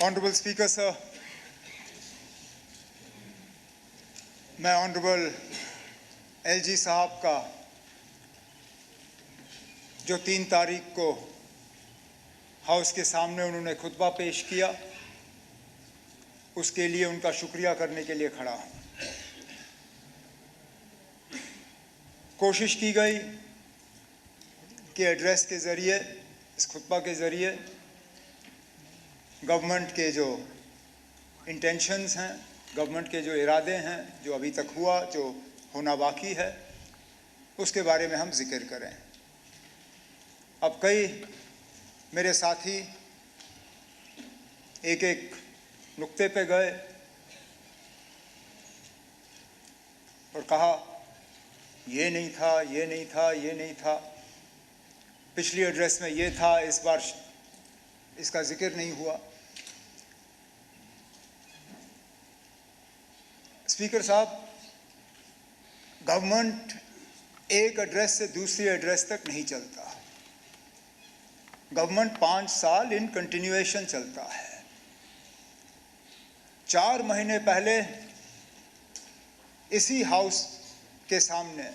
Honorable Speaker, sir, मैं honourable LG साहब का जो 3 तारीख को हाउस के सामने उन्होंने खुतबा पेश किया, उसके लिए उनका शुक्रिया करने के लिए खड़ा हूँ। कोशिश की गई कि एड्रेस के ज़रिए, इस खुतबा के ज़रिए गवर्नमेंट के जो इंटेंशंस हैं, गवर्नमेंट के जो इरादे हैं, जो अभी तक हुआ, जो होना बाकी है, उसके बारे में हम जिक्र करें। अब कई मेरे साथी एक एक नुक्ते पे गए और कहा ये नहीं था, ये नहीं था, ये नहीं था, पिछली एड्रेस में ये था, इस बार इसका जिक्र नहीं हुआ। स्पीकर साहब, गवर्नमेंट एक एड्रेस से दूसरी एड्रेस तक नहीं चलता। गवर्नमेंट 5 साल इन कंटिन्यूएशन चलता है। 4 महीने पहले इसी हाउस के सामने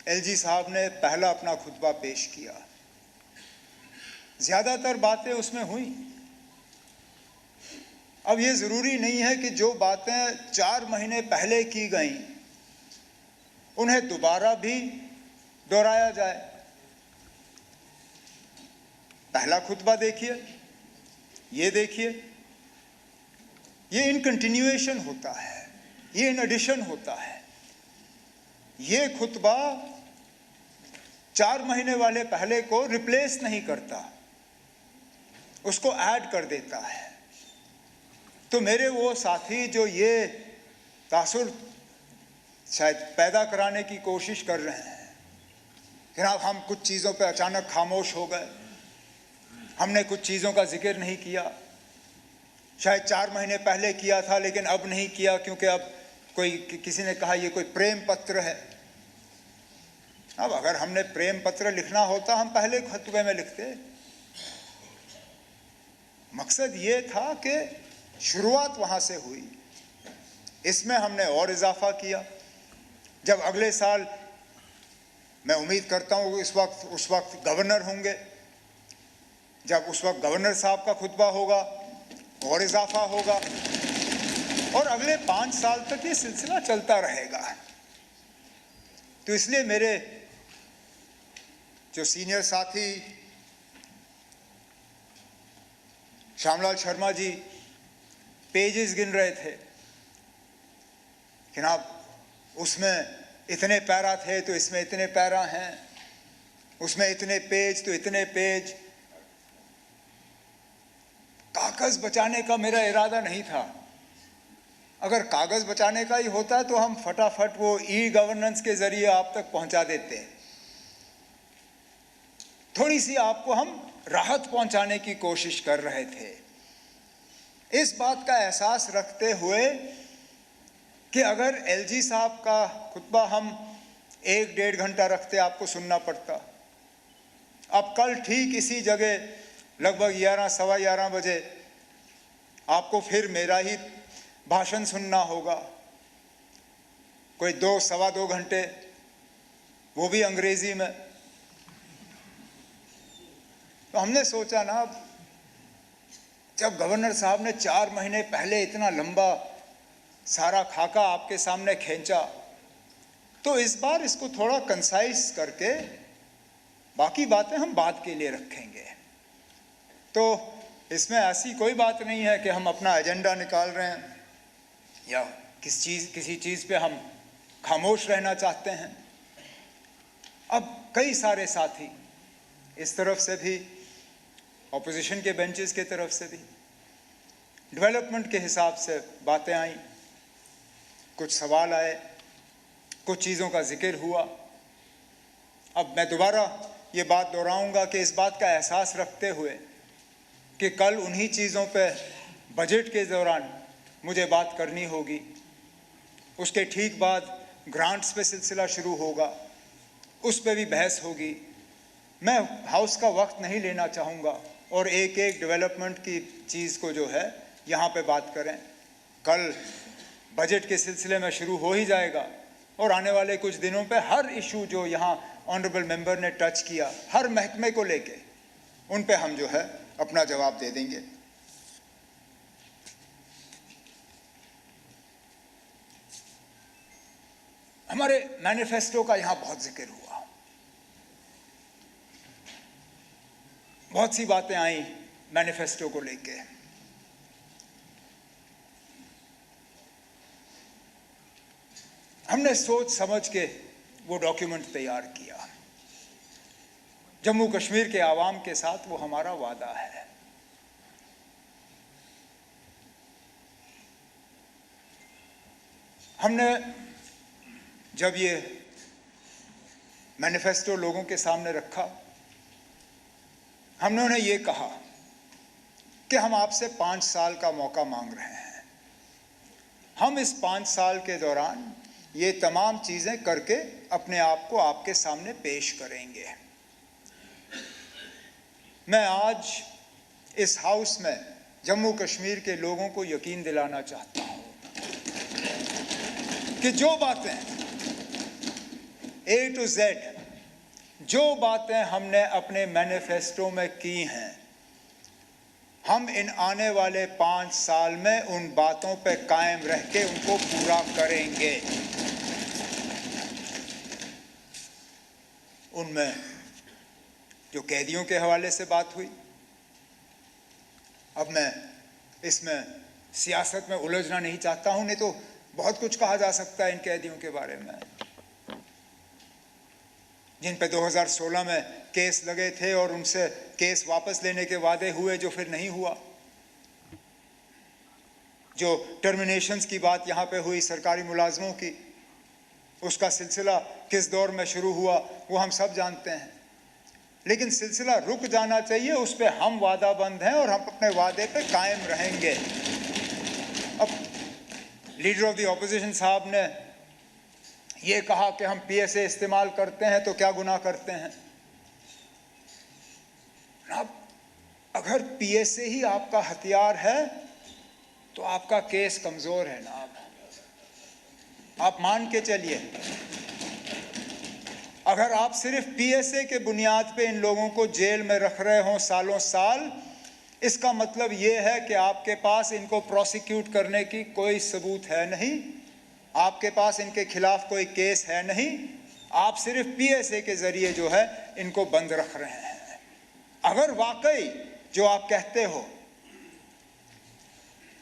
एलजी साहब ने पहला अपना खुतबा पेश किया। ज़्यादातर बातें उसमें हुई। अब ये ज़रूरी नहीं है कि जो बातें 4 महीने पहले की गईं उन्हें दोबारा भी दोहराया जाए। पहला खुतबा देखिए, ये देखिए, ये इन कंटिन्यूएशन होता है, ये इन एडिशन होता है। ये खुतबा 4 महीने वाले पहले को रिप्लेस नहीं करता, उसको ऐड कर देता है। तो मेरे वो साथी जो ये तासुर शायद पैदा कराने की कोशिश कर रहे हैं, जनाब हम कुछ चीज़ों पे अचानक खामोश हो गए, हमने कुछ चीज़ों का जिक्र नहीं किया, शायद 4 महीने पहले किया था लेकिन अब नहीं किया क्योंकि अब कोई किसी ने कहा ये कोई प्रेम पत्र है। अब अगर हमने प्रेम पत्र लिखना होता हम पहले खुतबे में लिखते। मकसद ये था कि शुरुआत वहाँ से हुई, इसमें हमने और इजाफा किया। जब अगले साल, मैं उम्मीद करता हूँ उस वक्त गवर्नर होंगे, जब उस वक्त गवर्नर साहब का खुतबा होगा और इजाफा होगा और अगले 5 साल तक ये सिलसिला चलता रहेगा। तो इसलिए मेरे जो सीनियर साथी श्यामलाल शर्मा जी पेजेस गिन रहे थे, जनाब उसमें इतने पैरा थे तो इसमें इतने पैरा हैं, उसमें इतने पेज तो इतने पेज। कागज़ बचाने का मेरा इरादा नहीं था। अगर कागज़ बचाने का ही होता तो हम फटाफट वो ई गवर्नेंस के ज़रिए आप तक पहुंचा देते। थोड़ी सी आपको हम राहत पहुंचाने की कोशिश कर रहे थे, इस बात का एहसास रखते हुए कि अगर एलजी साहब का खुतबा हम 1-1.5 घंटा रखते आपको सुनना पड़ता। अब कल ठीक इसी जगह लगभग 11, सवा 11 बजे आपको फिर मेरा ही भाषण सुनना होगा, कोई 2, सवा 2 घंटे, वो भी अंग्रेजी में। तो हमने सोचा ना, जब गवर्नर साहब ने 4 महीने पहले इतना लंबा सारा खाका आपके सामने खींचा, तो इस बार इसको थोड़ा कंसाइज करके बाकी बातें हम बाद के लिए रखेंगे। तो इसमें ऐसी कोई बात नहीं है कि हम अपना एजेंडा निकाल रहे हैं या किसी चीज़ पे हम खामोश रहना चाहते हैं। अब कई सारे साथी इस तरफ से भी, ऑपोजिशन के बेंचेस के तरफ से भी, डेवलपमेंट के हिसाब से बातें आई, कुछ सवाल आए, कुछ चीज़ों का जिक्र हुआ। अब मैं दोबारा ये बात दोहराऊंगा कि इस बात का एहसास रखते हुए कि कल उन्हीं चीज़ों पे बजट के दौरान मुझे बात करनी होगी, उसके ठीक बाद ग्रांट्स पे सिलसिला शुरू होगा, उस पे भी बहस होगी। मैं हाउस का वक्त नहीं लेना चाहूँगा और एक एक डेवलपमेंट की चीज़ को जो है यहाँ पे बात करें। कल बजट के सिलसिले में शुरू हो ही जाएगा और आने वाले कुछ दिनों पे हर इशू जो यहाँ ऑनरेबल मेंबर ने टच किया, हर महकमे को लेके, उन पे हम जो है अपना जवाब दे देंगे। हमारे मैनिफेस्टो का यहाँ बहुत जिक्र हुआ, बहुत सी बातें आई मैनिफेस्टो को लेके। हमने सोच समझ के वो डॉक्यूमेंट तैयार किया। जम्मू कश्मीर के आवाम के साथ वो हमारा वादा है। हमने जब ये मैनिफेस्टो लोगों के सामने रखा, हमने उन्हें ये कहा कि हम आपसे 5 साल का मौका मांग रहे हैं। हम इस 5 साल के दौरान ये तमाम चीज़ें करके अपने आप को आपके सामने पेश करेंगे। मैं आज इस हाउस में जम्मू कश्मीर के लोगों को यकीन दिलाना चाहता हूँ कि जो बातें A to Z, जो बातें हमने अपने मैनिफेस्टो में की हैं, हम इन आने वाले 5 साल में उन बातों पे कायम रह के उनको पूरा करेंगे। उनमें जो कैदियों के हवाले से बात हुई, अब मैं इसमें सियासत में उलझना नहीं चाहता हूं, नहीं तो बहुत कुछ कहा जा सकता है इन कैदियों के बारे में, जिन पे 2016 में केस लगे थे और उनसे केस वापस लेने के वादे हुए जो फिर नहीं हुआ। जो टर्मिनेशंस की बात यहाँ पे हुई सरकारी मुलाजमों की, उसका सिलसिला किस दौर में शुरू हुआ वो हम सब जानते हैं, लेकिन सिलसिला रुक जाना चाहिए, उस पे हम वादाबंद हैं और हम अपने वादे पे कायम रहेंगे। अब लीडर ऑफ द ऑपोजिशन साहब ने ये कहा कि हम PSA इस्तेमाल करते हैं तो क्या गुनाह करते हैं। अब अगर PSA ही आपका हथियार है तो आपका केस कमजोर है ना। आप मान के चलिए, अगर आप सिर्फ PSA के बुनियाद पे इन लोगों को जेल में रख रहे हों सालों साल, इसका मतलब ये है कि आपके पास इनको प्रोसिक्यूट करने की कोई सबूत है नहीं, आपके पास इनके खिलाफ कोई केस है नहीं, आप सिर्फ PSA के जरिए जो है इनको बंद रख रहे हैं। अगर वाकई जो आप कहते हो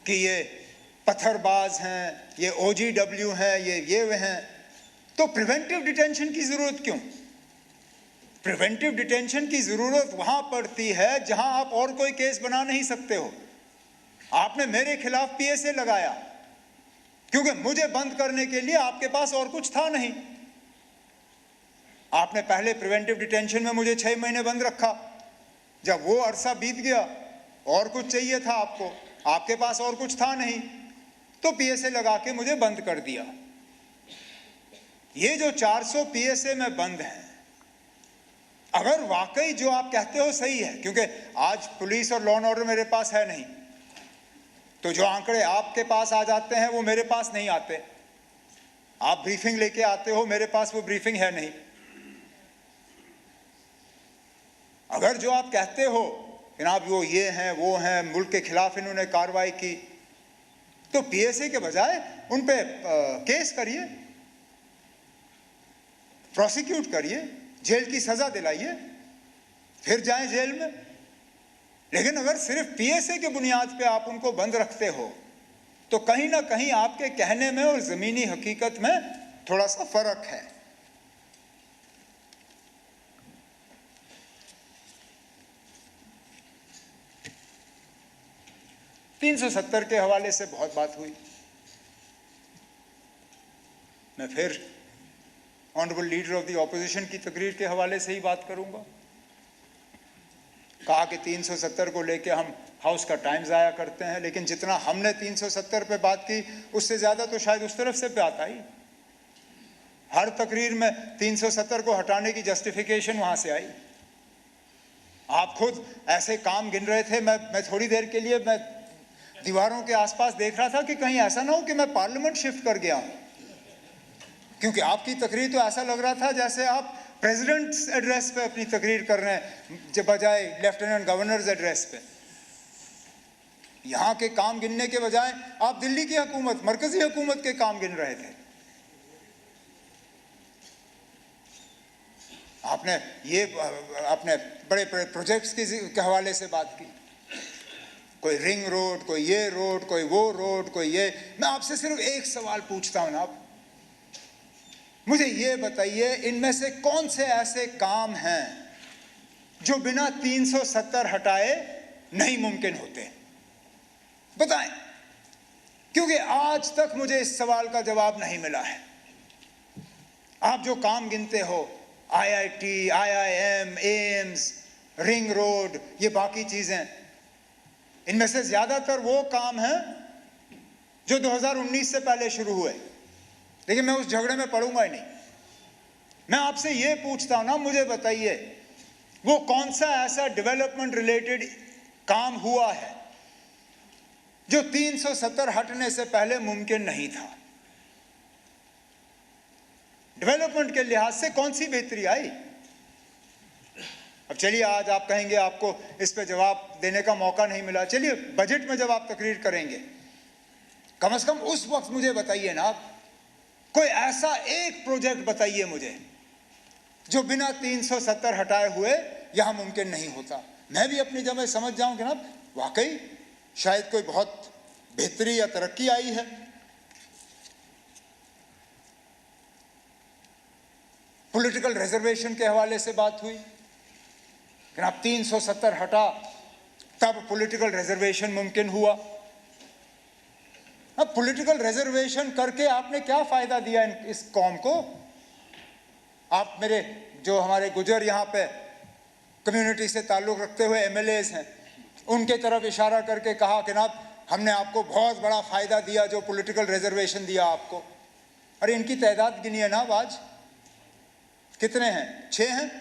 कि ये पत्थरबाज हैं, ये OGW हैं, ये वे हैं, तो प्रिवेंटिव डिटेंशन की जरूरत क्यों? प्रिवेंटिव डिटेंशन की जरूरत वहां पड़ती है जहां आप और कोई केस बना नहीं सकते हो। आपने मेरे खिलाफ PSA लगाया क्योंकि मुझे बंद करने के लिए आपके पास और कुछ था नहीं। आपने पहले प्रिवेंटिव डिटेंशन में मुझे 6 महीने बंद रखा, जब वो अरसा बीत गया और कुछ चाहिए था आपको, आपके पास और कुछ था नहीं, तो PSA लगा के मुझे बंद कर दिया। ये जो 400 PSA में बंद हैं, अगर वाकई जो आप कहते हो सही है, क्योंकि आज पुलिस और लॉ एंड ऑर्डर मेरे पास है नहीं, तो जो आंकड़े आपके पास आ जाते हैं वो मेरे पास नहीं आते। आप ब्रीफिंग लेके आते हो, मेरे पास वो ब्रीफिंग है नहीं। अगर जो आप कहते हो जनाब वो ये हैं वो हैं, मुल्क के खिलाफ इन्होंने कार्रवाई की, तो PSA के बजाय उन पे केस करिए, प्रोसिक्यूट करिए, जेल की सजा दिलाइए, फिर जाएं जेल में। लेकिन अगर सिर्फ PSA के बुनियाद पे आप उनको बंद रखते हो तो कहीं ना कहीं आपके कहने में और जमीनी हकीकत में थोड़ा सा फर्क है। $370 के हवाले से बहुत बात हुई। मैं फिर honourable leader of the opposition की तकरीर के हवाले से ही बात करूंगा। कहा कि 370 को लेके हम हाउस का टाइम ज़ाया करते हैं, लेकिन जितना हमने 370 पे बात की उससे ज़्यादा तो शायद उस तरफ से बात आई। हर तकरीर में 370 को हटाने की जस्टिफिकेशन वहाँ से आई। आप खुद ऐसे काम गिन रहे थे, मैं थोड़ी देर के लिए मैं दीवारों के आसपास देख रहा था कि कहीं ऐसा ना हो कि मैं पार्लियामेंट शिफ्ट कर गया हूं, क्योंकि आपकी तकरीर तो ऐसा लग रहा था जैसे आप प्रेसिडेंट्स एड्रेस पे अपनी तकरीर कर रहे हैं जब बजाय लेफ्टिनेंट गवर्नर्स एड्रेस पे। यहां के काम गिनने के बजाय आप दिल्ली की हुकूमत, मरकजी हुकूमत के काम गिन रहे थे। आपने बड़े बड़े प्रोजेक्ट्स के हवाले से बात की, कोई रिंग रोड, कोई ये रोड, कोई वो रोड, कोई ये। मैं आपसे सिर्फ एक सवाल पूछता हूं ना, आप मुझे ये बताइए, इनमें से कौन से ऐसे काम हैं जो बिना 370 हटाए नहीं मुमकिन होते? बताएं, क्योंकि आज तक मुझे इस सवाल का जवाब नहीं मिला है। आप जो काम गिनते हो, IIT, IIM, AIIMS, ring road, ये बाकी चीजें, इनमें से ज्यादातर वो काम हैं जो 2019 से पहले शुरू हुए, लेकिन मैं उस झगड़े में पड़ूंगा ही नहीं। मैं आपसे ये पूछता हूं ना, मुझे बताइए वो कौन सा ऐसा डेवलपमेंट रिलेटेड काम हुआ है जो 370 हटने से पहले मुमकिन नहीं था? डेवलपमेंट के लिहाज से कौन सी बेहतरी आई? अब चलिए, आज आप कहेंगे आपको इस पे जवाब देने का मौका नहीं मिला, चलिए बजट में जब आप तकरीर करेंगे, कम से कम उस वक्त मुझे बताइए ना, आप कोई ऐसा एक प्रोजेक्ट बताइए मुझे जो बिना 370 हटाए हुए यहां मुमकिन नहीं होता। मैं भी अपनी जगह समझ जाऊं कि ना वाकई शायद कोई बहुत बेहतरी या तरक्की आई है। पॉलिटिकल रिजर्वेशन के हवाले से बात हुई कि आप 370 हटा तब पॉलिटिकल रिजर्वेशन मुमकिन हुआ। अब पॉलिटिकल रिजर्वेशन करके आपने क्या फायदा दिया इस कौम को? आप मेरे जो हमारे गुजर यहाँ पे कम्युनिटी से ताल्लुक़ रखते हुए MLAs हैं, उनके तरफ इशारा करके कहा कि ना हमने आपको बहुत बड़ा फ़ायदा दिया जो पॉलिटिकल रिजर्वेशन दिया आपको। अरे इनकी तादाद गिनिए ना, आज कितने हैं? 6 हैं।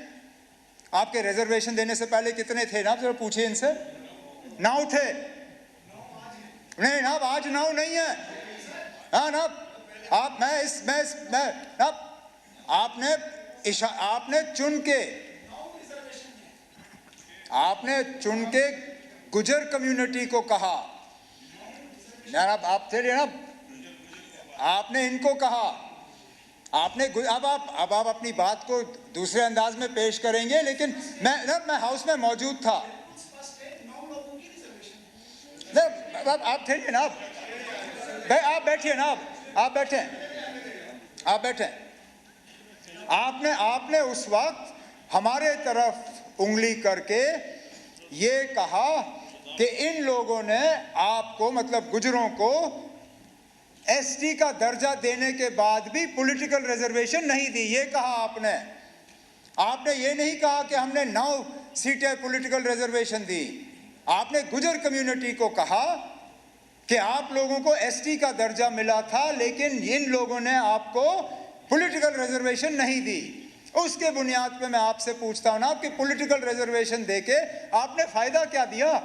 आपके रिजर्वेशन देने से पहले कितने थे ना, जरा पूछिए इनसे। 9 थे। नहीं ना, आज 9 नहीं है। हाँ ना, आप मैं ना, आपने चुन के गुजर कम्युनिटी को कहा यार, आप थे ना, आपने इनको कहा, आपने अब आप अपनी बात को दूसरे अंदाज में पेश करेंगे, लेकिन मैं हाउस में मौजूद था। आप थे ना, आप बैठिए ना, आप बैठे। आपने उस वक्त हमारे तरफ उंगली करके ये कहा कि इन लोगों ने आपको, मतलब गुजरों को, ST का दर्जा देने के बाद भी पॉलिटिकल रिजर्वेशन नहीं दी। ये कहा आपने ये नहीं कहा कि हमने 9 सीटें पॉलिटिकल रिजर्वेशन दी। आपने गुजर कम्युनिटी को कहा कि आप लोगों को ST का दर्जा मिला था, लेकिन इन लोगों ने आपको पॉलिटिकल रिजर्वेशन नहीं दी। उसके बुनियाद पे मैं आपसे पूछता हूं ना, आपके पॉलिटिकल रिजर्वेशन देके आपने फायदा क्या दिया?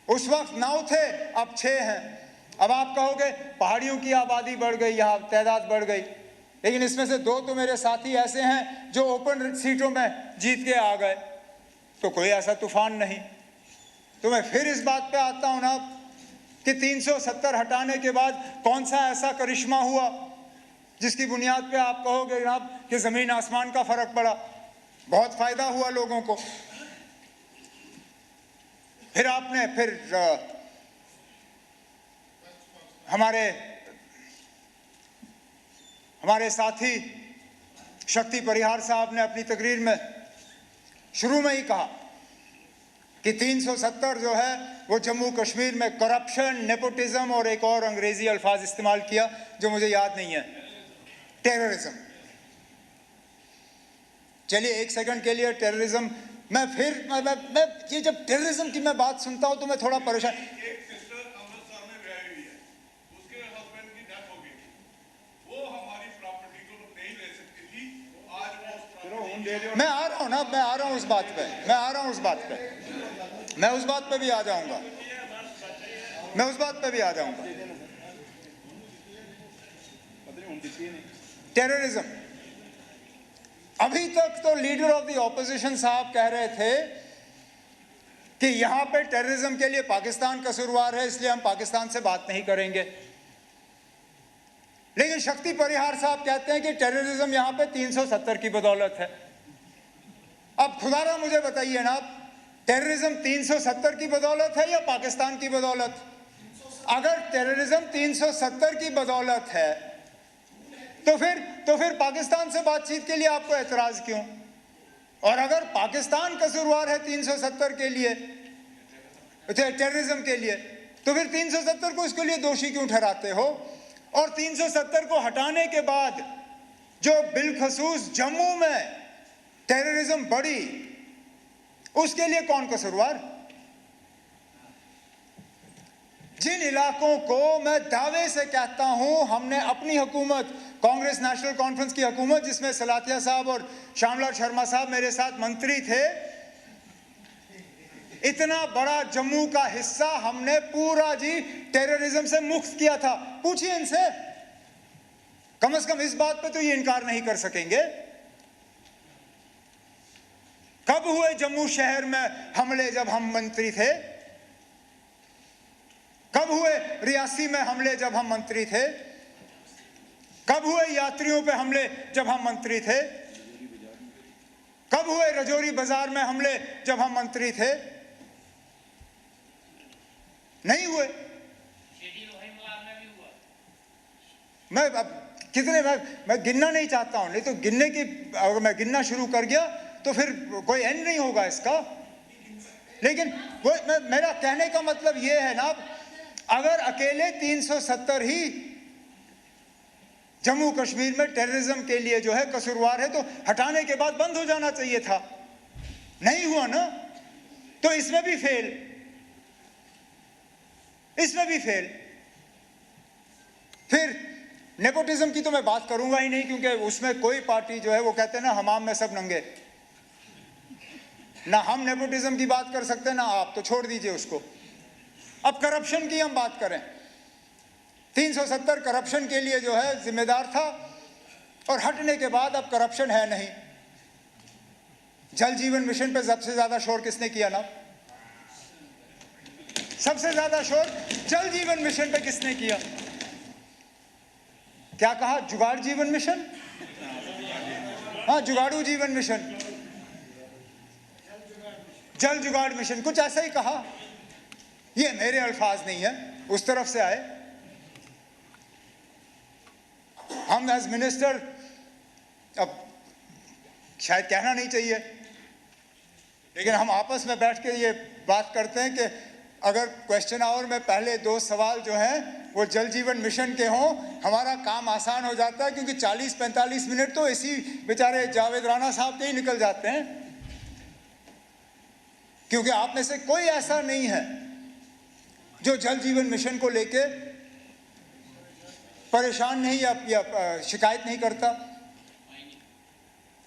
उस वक्त 9 थे, अब 6 हैं। अब आप कहोगे पहाड़ियों की आबादी बढ़ गई, यहाँ तादाद बढ़ गई, लेकिन इसमें से 2 तो मेरे साथी ऐसे हैं जो ओपन सीटों में जीत के आ गए, तो कोई ऐसा तूफान नहीं। तो मैं फिर इस बात पे आता हूं ना कि 370 हटाने के बाद कौन सा ऐसा करिश्मा हुआ जिसकी बुनियाद पे आप कहोगे जनाब कि जमीन आसमान का फर्क पड़ा, बहुत फायदा हुआ लोगों को। फिर आपने हमारे साथी शक्ति परिहार साहब ने अपनी तकरीर में शुरू में ही कहा कि 370 जो है वो जम्मू कश्मीर में करप्शन, नेपोटिज्म और एक और अंग्रेजी अल्फाज इस्तेमाल किया जो मुझे याद नहीं है, टेररिज्म। चलिए एक सेकंड के लिए टेररिज्म, मैं ये जब टेररिज्म की मैं बात सुनता हूं तो मैं थोड़ा परेशान। एक सिस्टर अमृतसर में ब्याही हुई है, उसके हस्बैंड की डेथ हो गई थी, वो हमारी प्रॉपर्टी को नहीं ले सकती थी, आज वो दे रहे हो। मैं आ रहा हूं ना, मैं आ रहा हूं उस बात पे, मैं आ रहा हूं उस बात पे, मैं उस बात पे भी आ जाऊंगा, मैं उस बात पे भी आ जाऊंगा। टेररिज्म, अभी तक तो लीडर ऑफ द ऑपोजिशन साहब कह रहे थे कि यहां पे टेररिज्म के लिए पाकिस्तान कसूरवार है, इसलिए हम पाकिस्तान से बात नहीं करेंगे। लेकिन शक्ति परिहार साहब कहते हैं कि टेररिज्म यहां पे 370 की बदौलत है। अब खुदारा मुझे बताइए ना, टेररिज्म 370 की बदौलत है या पाकिस्तान की बदौलत? अगर टेररिज्म 370 की बदौलत है तो फिर पाकिस्तान से बातचीत के लिए आपको एतराज क्यों? और अगर पाकिस्तान कसूरवार है 370 के लिए, टेररिज्म के लिए, तो फिर 370 को इसके लिए दोषी क्यों ठहराते हो? और 370 को हटाने के बाद जो बिलखसूस जम्मू में टेररिज्म बढ़ी, उसके लिए कौन कसूरवार? जिन इलाकों को मैं दावे से कहता हूं हमने अपनी हुकूमत, कांग्रेस नेशनल कॉन्फ्रेंस की हुकूमत जिसमें सलातिया साहब और श्यामलाल शर्मा साहब मेरे साथ मंत्री थे, इतना बड़ा जम्मू का हिस्सा हमने पूरा जी टेररिज्म से मुक्त किया था। पूछिए इनसे, कम से कम इस बात पे तो ये इनकार नहीं कर सकेंगे। कब हुए जम्मू शहर में हमले जब हम मंत्री थे? कब हुए रियासी में हमले जब हम मंत्री थे? कब हुए यात्रियों पे हमले जब हम मंत्री थे? कब हुए रजौरी बाजार में हमले जब हम मंत्री थे? नहीं हुए। मैं अब कितने, मैं गिनना नहीं चाहता हूं, नहीं तो गिनने की, अगर मैं गिनना शुरू कर गया तो फिर कोई एंड नहीं होगा इसका। लेकिन मेरा कहने का मतलब यह है ना, अगर अकेले 370 ही जम्मू कश्मीर में टेररिज्म के लिए जो है कसूरवार है, तो हटाने के बाद बंद हो जाना चाहिए था। नहीं हुआ ना, तो इसमें भी फेल, इसमें भी फेल। फिर नेपोटिज्म की तो मैं बात करूंगा ही नहीं, क्योंकि उसमें कोई पार्टी जो है वो कहते हैं ना हमाम में सब नंगे, ना हम नेपोटिज्म की बात कर सकते हैं ना आप, तो छोड़ दीजिए उसको। अब करप्शन की हम बात करें, 370 करप्शन के लिए जो है जिम्मेदार था, और हटने के बाद अब करप्शन है नहीं। जल जीवन मिशन पे सबसे ज्यादा शोर किसने किया ना? सबसे ज्यादा शोर जल जीवन मिशन पे किसने किया? क्या कहा? जुगाड़ जीवन मिशन? हाँ, जुगाड़ू जीवन मिशन, जल जुगाड़ मिशन, कुछ ऐसा ही कहा। ये मेरे अल्फाज नहीं है, उस तरफ से आए। हम एज मिनिस्टर, अब शायद कहना नहीं चाहिए, लेकिन हम आपस में बैठ के ये बात करते हैं कि अगर क्वेश्चन आवर में पहले 2 सवाल जो हैं वो जल जीवन मिशन के हों, हमारा काम आसान हो जाता है, क्योंकि 40-45 मिनट तो इसी बेचारे जावेद राणा साहब के ही निकल जाते हैं। क्योंकि आप में से कोई ऐसा नहीं है जो जल जीवन मिशन को लेके परेशान नहीं या शिकायत नहीं करता।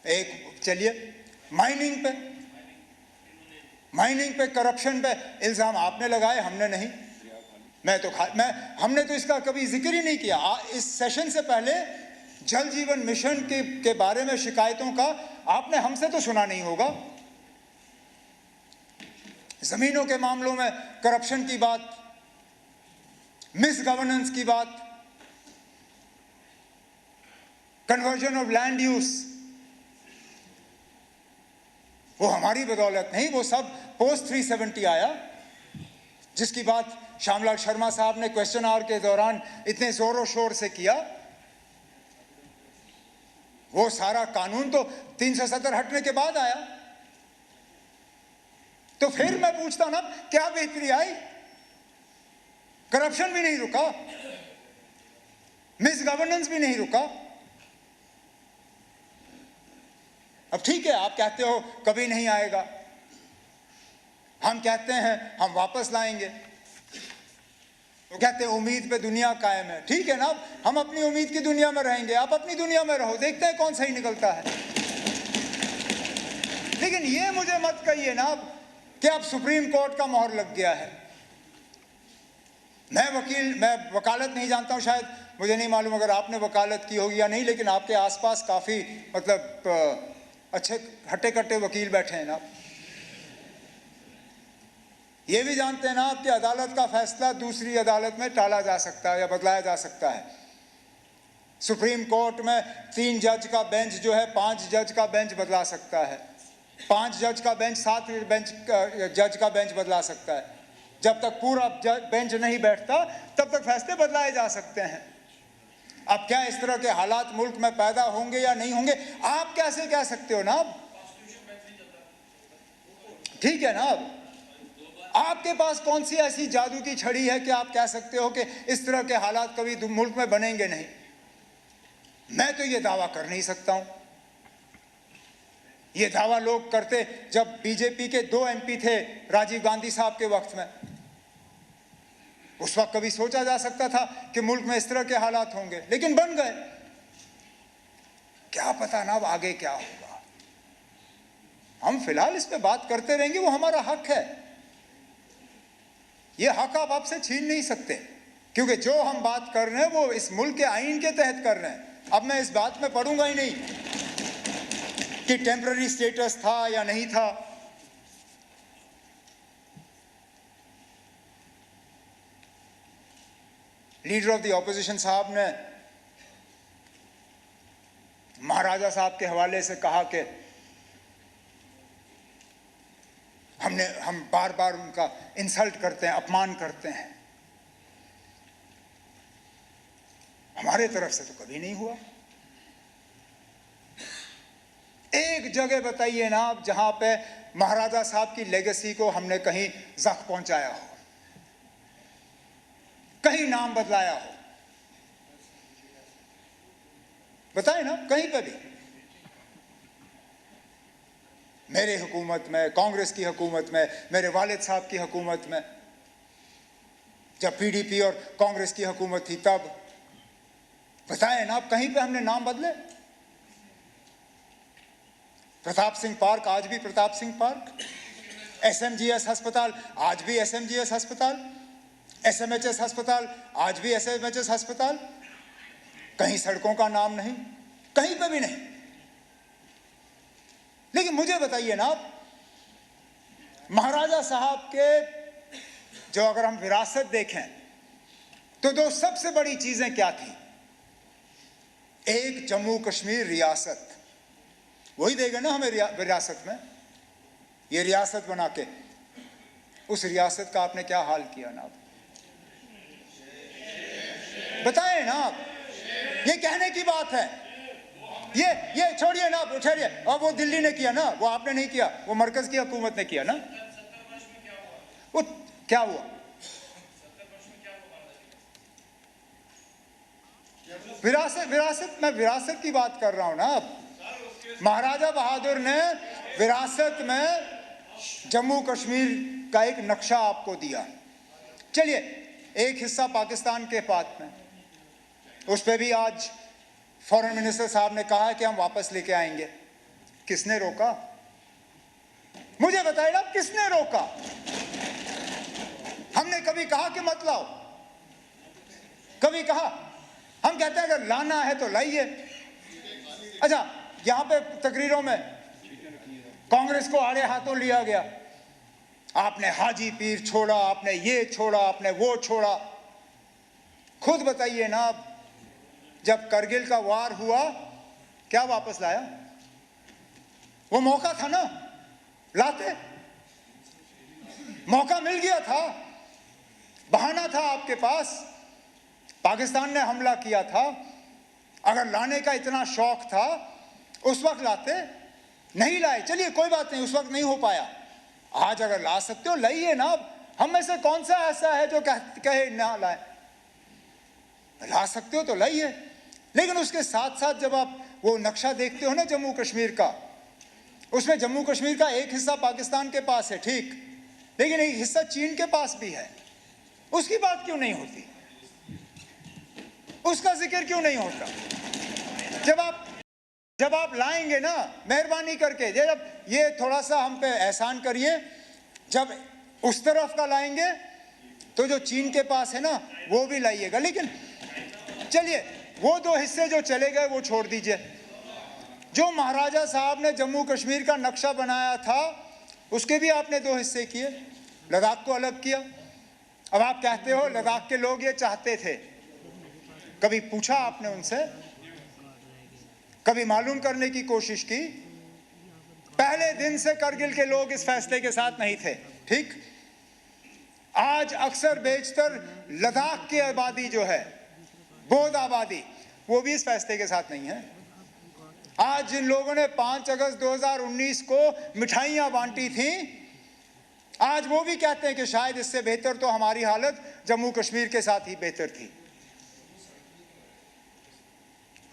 एक चलिए, माइनिंग पे करप्शन पे इल्जाम आपने लगाए, हमने नहीं। हमने तो इसका कभी जिक्र ही नहीं किया। इस सेशन से पहले जल जीवन मिशन के बारे में शिकायतों का आपने हमसे तो सुना नहीं होगा। जमीनों के मामलों में करप्शन की बात, मिस गवर्नेंस की बात, कन्वर्जन ऑफ लैंड यूज, वो हमारी बदौलत नहीं, वो सब पोस्ट 370 आया, जिसकी बात श्यामलाल शर्मा साहब ने क्वेश्चन आवर के दौरान इतने जोरों शोर से किया। वो सारा कानून तो 370 हटने के बाद आया। तो फिर मैं पूछता ना, क्या बेहतरी आई? करप्शन भी नहीं रुका, मिस गवर्नेंस भी नहीं रुका। अब ठीक है, आप कहते हो कभी नहीं आएगा, हम कहते हैं हम वापस लाएंगे। वो कहते हैं उम्मीद पे दुनिया कायम है। ठीक है ना, हम अपनी उम्मीद की दुनिया में रहेंगे, आप अपनी दुनिया में रहो, देखते हैं कौन सही निकलता है। लेकिन ये मुझे मत कहिए ना कि अब सुप्रीम कोर्ट का मोहर लग गया है। मैं वकालत नहीं जानता हूं, शायद मुझे नहीं मालूम अगर आपने वकालत की होगी या नहीं, लेकिन आपके आसपास काफ़ी मतलब अच्छे हट्टे कट्टे वकील बैठे हैं ना। ये भी जानते हैं ना कि अदालत का फैसला दूसरी अदालत में टाला जा सकता है या बदलाया जा सकता है। सुप्रीम कोर्ट में 3 जज का बेंच जो है 5 जज का बेंच बदला सकता है, 5 जज का बेंच 7 जज का बेंच बदला सकता है। जब तक पूरा बेंच नहीं बैठता तब तक फैसले बदलाए जा सकते हैं। अब क्या इस तरह के हालात मुल्क में पैदा होंगे या नहीं होंगे, आप कैसे कह सकते हो ना? ठीक है ना, अब आपके पास कौन सी ऐसी जादू की छड़ी है कि आप कह सकते हो कि इस तरह के हालात कभी मुल्क में बनेंगे नहीं? मैं तो ये दावा कर नहीं सकता हूं। ये दावा लोग करते जब बीजेपी के 2 एमपी थे राजीव गांधी साहब के वक्त में। उस वक्त कभी सोचा जा सकता था कि मुल्क में इस तरह के हालात होंगे, लेकिन बन गए। क्या पता ना अब आगे क्या होगा। हम फिलहाल इस पे बात करते रहेंगे, वो हमारा हक है। ये हक आप आपसे छीन नहीं सकते, क्योंकि जो हम बात कर रहे हैं वो इस मुल्क के आईन के तहत कर रहे हैं। अब मैं इस बात में पढ़ूंगा ही नहीं कि टेम्पररी स्टेटस था या नहीं था। लीडर ऑफ द ऑपोजिशन साहब ने महाराजा साहब के हवाले से कहा कि हम बार बार उनका इंसल्ट करते हैं, अपमान करते हैं। हमारे तरफ से तो कभी नहीं हुआ। एक जगह बताइए ना आप जहां पे महाराजा साहब की लेगेसी को हमने कहीं जख्म पहुंचाया हो, कहीं नाम बदलाया हो, बताए ना कहीं पे भी। मेरे हुकूमत में, कांग्रेस की हुकूमत में, मेरे वालिद साहब की हुकूमत में, जब पीडीपी और कांग्रेस की हुकूमत थी तब बताए ना आप कहीं पे हमने नाम बदले? प्रताप सिंह पार्क आज भी प्रताप सिंह पार्क, एसएमजीएस अस्पताल आज भी एसएमजीएस अस्पताल, एसएमएचएस अस्पताल आज भी एसएमएचएस अस्पताल। कहीं सड़कों का नाम नहीं, कहीं पे भी नहीं। लेकिन मुझे बताइए ना आप, महाराजा साहब के जो अगर हम विरासत देखें तो 2 सबसे बड़ी चीजें क्या थी? एक जम्मू कश्मीर रियासत, वही देगा ना हमें विरासत में, ये रियासत बना के। उस रियासत का आपने क्या हाल किया ना? आप बताएं ना आप। ये कहने की बात है, ये छोड़िए ना, छोड़िए। और वो दिल्ली ने किया ना, वो आपने नहीं किया, वो मरकज की हुकूमत ने किया ना। वो क्या हुआ? विरासत मैं विरासत की बात कर रहा हूं ना। अब महाराजा बहादुर ने विरासत में जम्मू कश्मीर का एक नक्शा आपको दिया। चलिए, एक हिस्सा पाकिस्तान के पास में, उस पर भी आज फॉरेन मिनिस्टर साहब ने कहा है कि हम वापस लेके आएंगे। किसने रोका? मुझे बताइए ना, किसने रोका? हमने कभी कहा कि मत लाओ? कभी कहा? हम कहते हैं अगर लाना है तो लाइए। अच्छा, यहां पे तकरीरों में कांग्रेस को आड़े हाथों लिया गया। आपने हाजी पीर छोड़ा, आपने ये छोड़ा, आपने वो छोड़ा। खुद बताइए ना, जब करगिल का वार हुआ क्या वापस लाया? वो मौका था ना, लाते। मौका मिल गया था, बहाना था आपके पास। पाकिस्तान ने हमला किया था, अगर लाने का इतना शौक था उस वक्त लाते। नहीं लाए, चलिए कोई बात नहीं, उस वक्त नहीं हो पाया। आज अगर ला सकते हो लाइए ना। हम में से कौन सा ऐसा है जो कहे ना लाए? ला सकते हो तो लाइए। लेकिन उसके साथ साथ जब आप वो नक्शा देखते हो ना जम्मू कश्मीर का, उसमें जम्मू कश्मीर का एक हिस्सा पाकिस्तान के पास है, ठीक, लेकिन एक हिस्सा चीन के पास भी है। उसकी बात क्यों नहीं होती? उसका जिक्र क्यों नहीं होता? जब आप जब आप लाएंगे ना, मेहरबानी करके जब ये थोड़ा सा हम पे एहसान करिए, जब उस तरफ का लाएंगे तो जो चीन के पास है ना वो भी लाइएगा। लेकिन चलिए वो 2 हिस्से जो चले गए वो छोड़ दीजिए। जो महाराजा साहब ने जम्मू कश्मीर का नक्शा बनाया था उसके भी आपने 2 हिस्से किए, लद्दाख को अलग किया। अब आप कहते हो लद्दाख के लोग ये चाहते थे, कभी पूछा आपने उनसे? कभी मालूम करने की कोशिश की? पहले दिन से करगिल के लोग इस फैसले के साथ नहीं थे, ठीक? आज अक्सर बेशतर लद्दाख की आबादी जो है, बौद्ध आबादी, वो भी इस फैसले के साथ नहीं है। आज जिन लोगों ने 5 अगस्त 2019 को मिठाइयां बांटी थी, आज वो भी कहते हैं कि शायद इससे बेहतर तो हमारी हालत जम्मू कश्मीर के साथ ही बेहतर थी।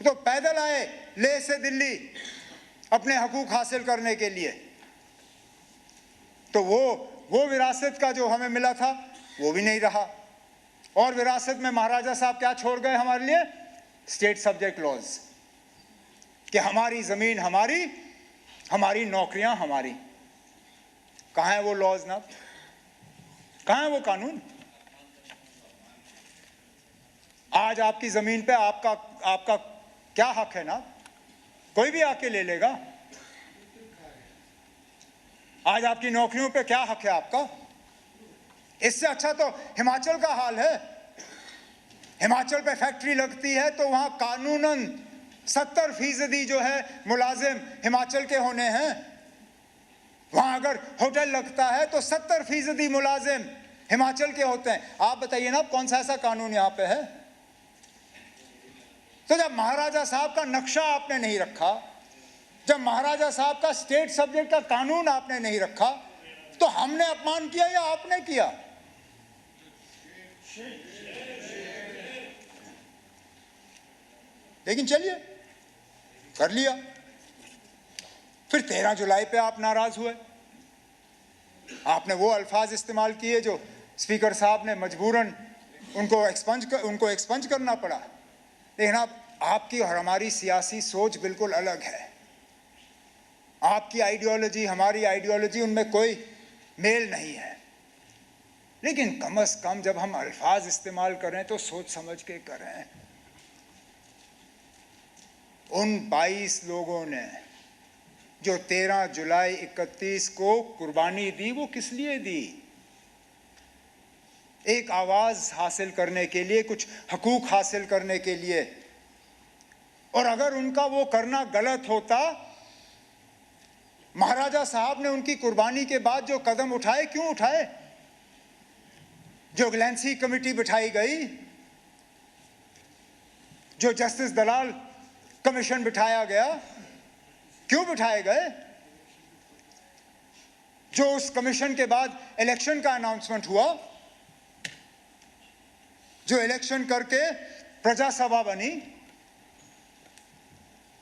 तो पैदल आए लेह से दिल्ली अपने हकूक हासिल करने के लिए, तो वो विरासत का जो हमें मिला था वो भी नहीं रहा। और विरासत में महाराजा साहब क्या छोड़ गए हमारे लिए? स्टेट सब्जेक्ट लॉज, कि हमारी जमीन हमारी, हमारी नौकरियां हमारी। कहां है वो लॉज ना? कहां है वो कानून? आज आपकी जमीन पे आपका क्या हक है ना? कोई भी आके ले लेगा। आज आपकी नौकरियों पे क्या हक है आपका? इससे अच्छा तो हिमाचल का हाल है। हिमाचल पे फैक्ट्री लगती है तो वहां कानूनन 70% जो है मुलाजिम हिमाचल के होने हैं। वहां अगर होटल लगता है तो 70% मुलाजिम हिमाचल के होते हैं। आप बताइए ना कौन सा ऐसा कानून यहां पे है? तो जब महाराजा साहब का नक्शा आपने नहीं रखा, जब महाराजा साहब का स्टेट सब्जेक्ट का कानून आपने नहीं रखा, तो हमने अपमान किया या आपने किया? लेकिन चलिए कर लिया। फिर 13 जुलाई पे आप नाराज हुए, आपने वो अल्फाज इस्तेमाल किए जो स्पीकर साहब ने मजबूरन उनको एक्सपंज करना पड़ा। लेकिन अब आपकी और हमारी सियासी सोच बिल्कुल अलग है। आपकी आइडियोलॉजी हमारी आइडियोलॉजी, उनमें कोई मेल नहीं है। लेकिन कम से कम जब हम अल्फाज इस्तेमाल करें तो सोच समझ के करें। उन 22 लोगों ने जो 13 जुलाई 31 को कुर्बानी दी, वो किस लिए दी? एक आवाज हासिल करने के लिए, कुछ हकूक हासिल करने के लिए। और अगर उनका वो करना गलत होता, महाराजा साहब ने उनकी कुर्बानी के बाद जो कदम उठाए, क्यों उठाए? जो ग्लैंसी कमेटी बिठाई गई, जो जस्टिस दलाल कमीशन बिठाया गया, क्यों बिठाए गए? जो उस कमीशन के बाद इलेक्शन का अनाउंसमेंट हुआ, जो इलेक्शन करके प्रजा सभा बनी,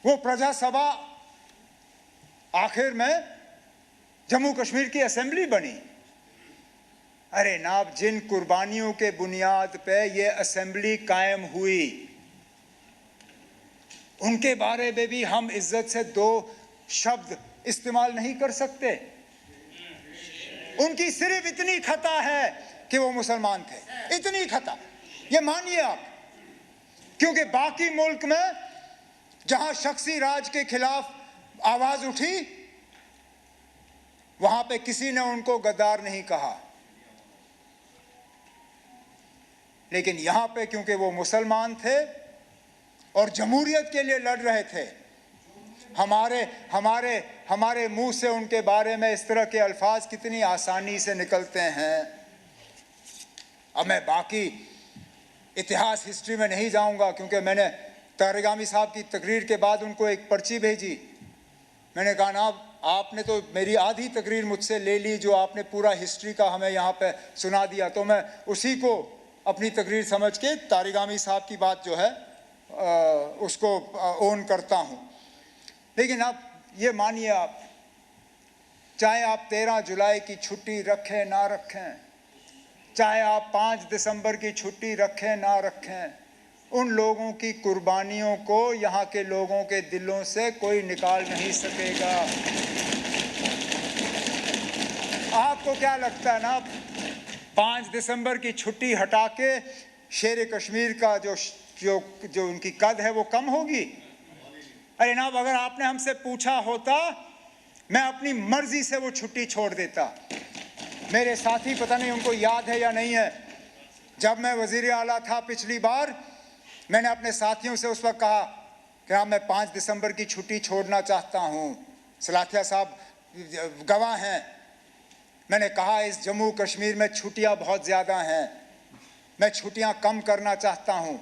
वो प्रजा सभा आखिर में जम्मू कश्मीर की असेंबली बनी। अरे नाब, जिन कुर्बानियों के बुनियाद पे ये असेंबली कायम हुई, उनके बारे में भी हम इज्जत से 2 शब्द इस्तेमाल नहीं कर सकते। उनकी सिर्फ इतनी खता है कि वो मुसलमान थे, इतनी खता, ये मानिए आप। क्योंकि बाकी मुल्क में जहां शख्सी राज के खिलाफ आवाज उठी, वहां पे किसी ने उनको गद्दार नहीं कहा। लेकिन यहां पे क्योंकि वो मुसलमान थे और जमहूरियत के लिए लड़ रहे थे, हमारे मुंह से उनके बारे में इस तरह के अल्फाज कितनी आसानी से निकलते हैं। अब मैं बाकी इतिहास हिस्ट्री में नहीं जाऊंगा, क्योंकि मैंने तारिगामी साहब की तकरीर के बाद उनको एक पर्ची भेजी। मैंने कहा ना, आपने तो मेरी आधी तकरीर मुझसे ले ली, जो आपने पूरा हिस्ट्री का हमें यहाँ पे सुना दिया, तो मैं उसी को अपनी तकरीर समझ के तारिगामी साहब की बात जो है उसको ओन करता हूँ। लेकिन आप ये मानिए, आप चाहे आप 13 जुलाई की छुट्टी रखें ना रखें, चाहे आप 5 दिसंबर की छुट्टी रखें ना रखें, उन लोगों की कुर्बानियों को यहाँ के लोगों के दिलों से कोई निकाल नहीं सकेगा। आपको क्या लगता है ना, 5 दिसंबर की छुट्टी हटा के शेर कश्मीर का जो उनकी कद है वो कम होगी? अरे ना, अगर आपने हमसे पूछा होता, मैं अपनी मर्जी से वो छुट्टी छोड़ देता। मेरे साथी, पता नहीं उनको याद है या नहीं है, जब मैं वजीर आला था पिछली बार, मैंने अपने साथियों से उस वक्त कहा कि हाँ, मैं 5 दिसंबर की छुट्टी छोड़ना चाहता हूँ। सलाथिया साहब गवाह हैं। मैंने कहा इस जम्मू कश्मीर में छुट्टियाँ बहुत ज़्यादा हैं, मैं छुट्टियाँ कम करना चाहता हूँ,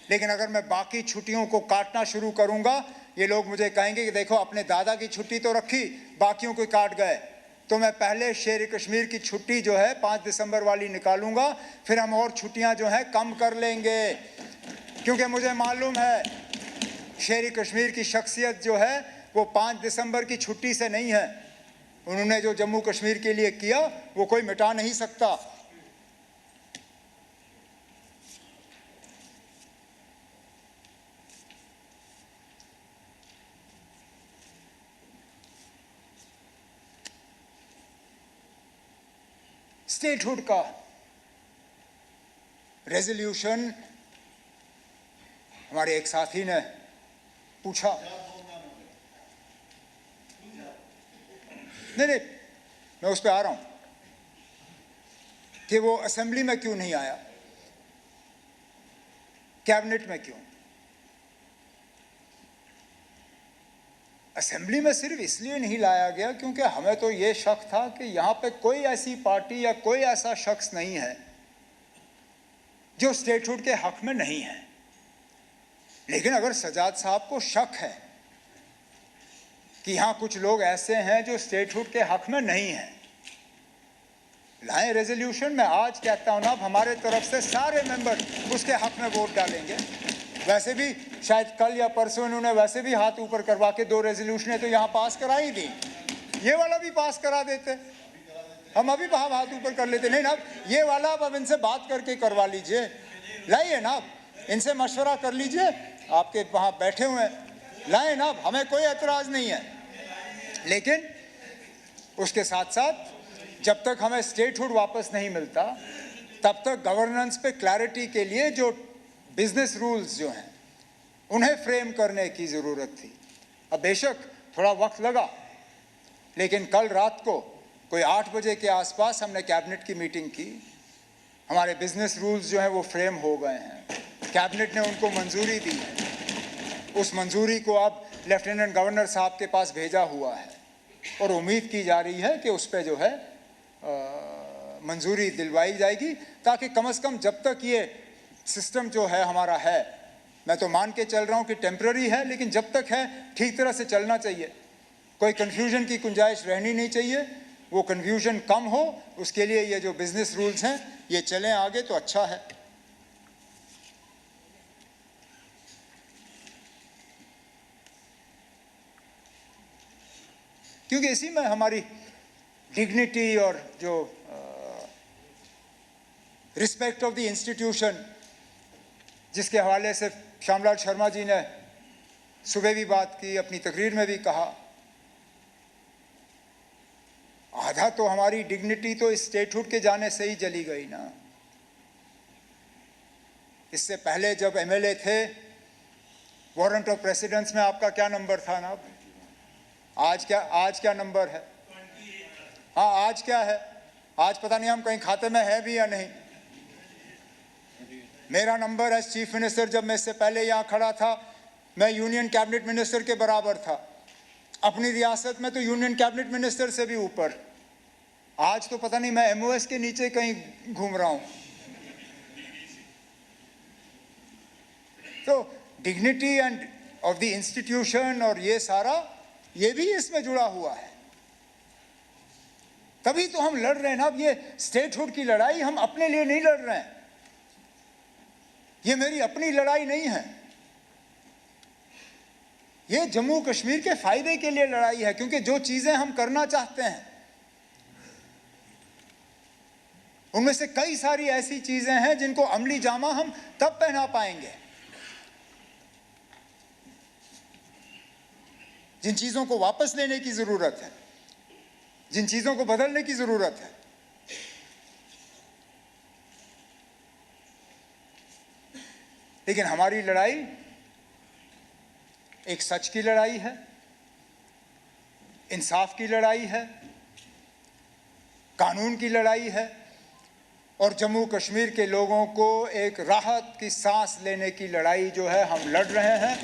लेकिन अगर मैं बाकी छुट्टियों को काटना शुरू करूँगा, ये लोग मुझे कहेंगे कि देखो अपने दादा की छुट्टी तो रखी, बाकियों को काट गए। तो मैं पहले शेर कश्मीर की छुट्टी जो है 5 दिसंबर वाली निकालूंगा, फिर हम और छुट्टियां जो हैं कम कर लेंगे, क्योंकि मुझे मालूम है शेर कश्मीर की शख्सियत जो है वो 5 दिसंबर की छुट्टी से नहीं है। उन्होंने जो जम्मू कश्मीर के लिए किया वो कोई मिटा नहीं सकता। स्टेटहुड का रेजोल्यूशन, हमारे एक साथी ने पूछा, नहीं, मैं उस पर आ रहा हूं कि वो असेंबली में क्यों नहीं आया, कैबिनेट में क्यों? असेंबली में सिर्फ इसलिए नहीं लाया गया क्योंकि हमें तो ये शक था कि यहाँ पे कोई ऐसी पार्टी या कोई ऐसा शख्स नहीं है जो स्टेटहुड के हक में नहीं है। लेकिन अगर सजाद साहब को शक है कि यहाँ कुछ लोग ऐसे हैं जो स्टेटहुड के हक में नहीं हैं, लाएं रेजोल्यूशन। मैं आज कहता हूँ ना, हमारे तरफ से सारे मेंबर उसके हक में वोट डालेंगे। वैसे भी शायद कल या परसों इन्होंने वैसे भी हाथ ऊपर करवा के 2 रेजोल्यूशनें तो यहाँ पास करा ही दी, ये वाला भी पास करा देते, हम अभी वहाँ हाथ ऊपर कर लेते। नहीं ना, ये वाला अब इनसे बात करके करवा लीजिए, लाइए ना, इनसे मशवरा कर लीजिए, आपके वहाँ बैठे हुए हैं, लाएं ना, हमें कोई एतराज़ नहीं है। लेकिन उसके साथ साथ जब तक हमें स्टेटहुड वापस नहीं मिलता, तब तक गवर्नेंस पे क्लैरिटी के लिए जो बिजनेस रूल्स जो हैं उन्हें फ्रेम करने की ज़रूरत थी। अब बेशक थोड़ा वक्त लगा, लेकिन कल रात को कोई 8 बजे के आसपास हमने कैबिनेट की मीटिंग की, हमारे बिजनेस रूल्स जो हैं वो फ्रेम हो गए हैं, कैबिनेट ने उनको मंजूरी दी है। उस मंजूरी को अब लेफ्टिनेंट गवर्नर साहब के पास भेजा हुआ है और उम्मीद की जा रही है कि उस पर जो है मंजूरी दिलवाई जाएगी, ताकि कम से कम जब तक ये सिस्टम जो है हमारा है, मैं तो मान के चल रहा हूँ कि टेम्पररी है, लेकिन जब तक है ठीक तरह से चलना चाहिए, कोई कन्फ्यूजन की गुंजाइश रहनी नहीं चाहिए। वो कन्फ्यूजन कम हो, उसके लिए ये जो बिजनेस रूल्स हैं ये चलें आगे तो अच्छा है। क्योंकि इसी में हमारी डिग्निटी और जो रिस्पेक्ट ऑफ द इंस्टीट्यूशन, जिसके हवाले से श्यामलाल शर्मा जी ने सुबह भी बात की, अपनी तकरीर में भी कहा, आधा तो हमारी डिग्निटी तो इस स्टेटहुड के जाने से ही चली गई ना। इससे पहले जब एमएलए थे, वारंट ऑफ प्रेसिडेंस में आपका क्या नंबर था ना? आज क्या नंबर है? हाँ, आज क्या है? आज पता नहीं हम कहीं खाते में है भी या नहीं। मेरा नंबर एज चीफ मिनिस्टर, जब मैं इससे पहले यहाँ खड़ा था, मैं यूनियन कैबिनेट मिनिस्टर के बराबर था। अपनी रियासत में तो यूनियन कैबिनेट मिनिस्टर से भी ऊपर। आज तो पता नहीं मैं एमओएस के नीचे कहीं घूम रहा हूँ। तो dignity end of the institution और ये सारा, ये भी इसमें जुड़ा हुआ है। तभी तो हम लड़ रहे हैं ना। अब ये स्टेटहुड की लड़ाई हम अपने लिए नहीं लड़ रहे हैं, ये मेरी अपनी लड़ाई नहीं है, ये जम्मू कश्मीर के फायदे के लिए लड़ाई है। क्योंकि जो चीजें हम करना चाहते हैं उनमें से कई सारी ऐसी चीजें हैं जिनको अमली जामा हम तब पहना पाएंगे जिन चीज़ों को वापस लेने की ज़रूरत है, जिन चीज़ों को बदलने की ज़रूरत है, लेकिन हमारी लड़ाई एक सच की लड़ाई है, इंसाफ की लड़ाई है, कानून की लड़ाई है और जम्मू कश्मीर के लोगों को एक राहत की सांस लेने की लड़ाई जो है हम लड़ रहे हैं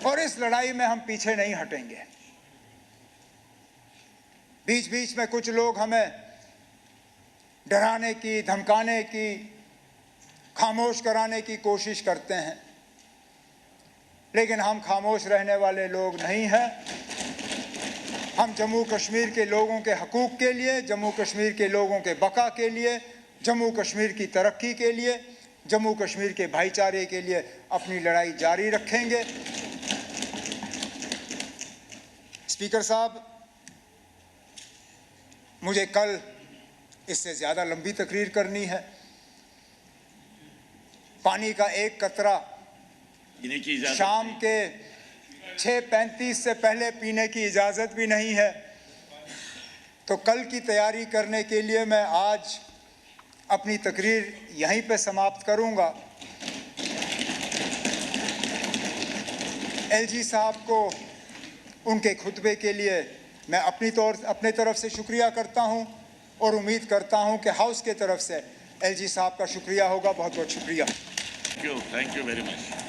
और इस लड़ाई में हम पीछे नहीं हटेंगे। बीच बीच में कुछ लोग हमें डराने की, धमकाने की, खामोश कराने की कोशिश करते हैं, लेकिन हम खामोश रहने वाले लोग नहीं हैं। हम जम्मू कश्मीर के लोगों के हकूक़ के लिए, जम्मू कश्मीर के लोगों के बका के लिए, जम्मू कश्मीर की तरक्की के लिए, जम्मू कश्मीर के भाईचारे के लिए अपनी लड़ाई जारी रखेंगे। स्पीकर साहब, मुझे कल इससे ज़्यादा लंबी तकरीर करनी है। पानी का एक कतरा शाम के 6:35 से पहले पीने की इजाज़त भी नहीं है, तो कल की तैयारी करने के लिए मैं आज अपनी तकरीर यहीं पे समाप्त करूंगा। एलजी साहब को उनके खुतबे के लिए मैं अपने तरफ से शुक्रिया करता हूं और उम्मीद करता हूं कि हाउस के तरफ से एलजी साहब का शुक्रिया होगा। बहुत बहुत शुक्रिया। Thank you very much.